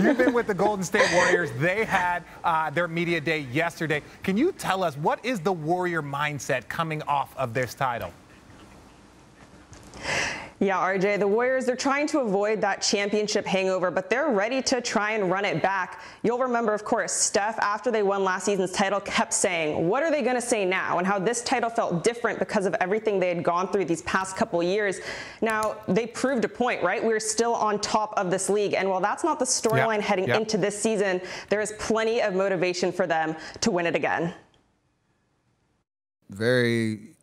You've been with the Golden State Warriors. They had their media day yesterday. Can you tell us what is the Warrior mindset coming off of this title? Yeah, RJ, the Warriors, they're trying to avoid that championship hangover, but they're ready to try and run it back. You'll remember, of course, Steph, after they won last season's title, kept saying, what are they going to say now? And how this title felt different because of everything they had gone through these past couple years. Now, they proved a point, right? We're still on top of this league. And while that's not the storyline heading into this season, there is plenty of motivation for them to win it again. Very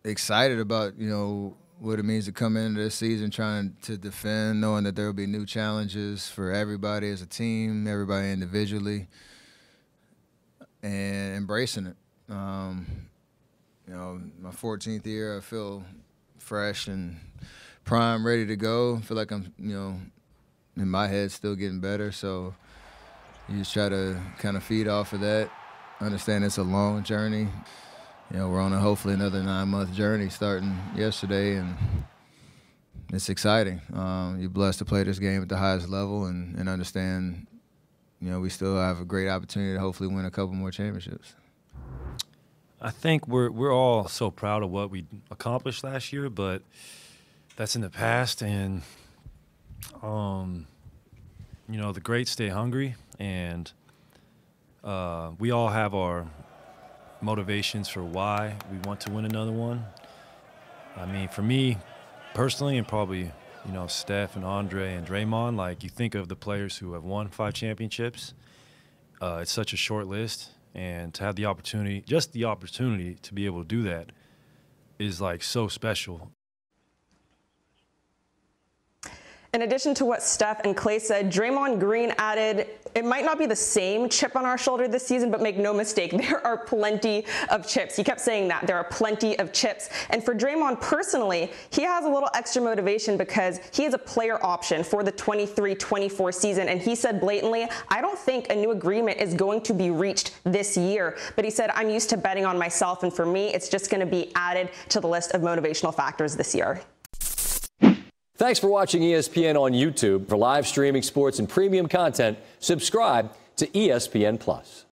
excited about, what it means to come into this season trying to defend, knowing that there will be new challenges for everybody as a team, everybody individually, and embracing it. My 14th year, I feel fresh and prime, ready to go. I feel like I'm, in my head still getting better. So you just try to kind of feed off of that. Understand it's a long journey. We're on hopefully another 9-month journey starting yesterday, and it's exciting. You're blessed to play this game at the highest level and understand, we still have a great opportunity to hopefully win a couple more championships. I think we're all so proud of what we accomplished last year, but that's in the past, and the greats stay hungry, and we all have our motivations for why we want to win another one. I mean, for me personally, and probably, Steph and Andre and Draymond, like, you think of the players who have won 5 championships. It's such a short list, and to have the opportunity, just the opportunity to be able to do that is, like, so special. In addition to what Steph and Klay said, Draymond Green added, it might not be the same chip on our shoulder this season, but make no mistake, there are plenty of chips. He kept saying that. There are plenty of chips. And for Draymond personally, he has a little extra motivation because he is a player option for the 23-24 season. And he said blatantly, I don't think a new agreement is going to be reached this year. But he said, I'm used to betting on myself. And for me, it's just going to be added to the list of motivational factors this year. Thanks for watching ESPN on YouTube. For live streaming sports and premium content, subscribe to ESPN+.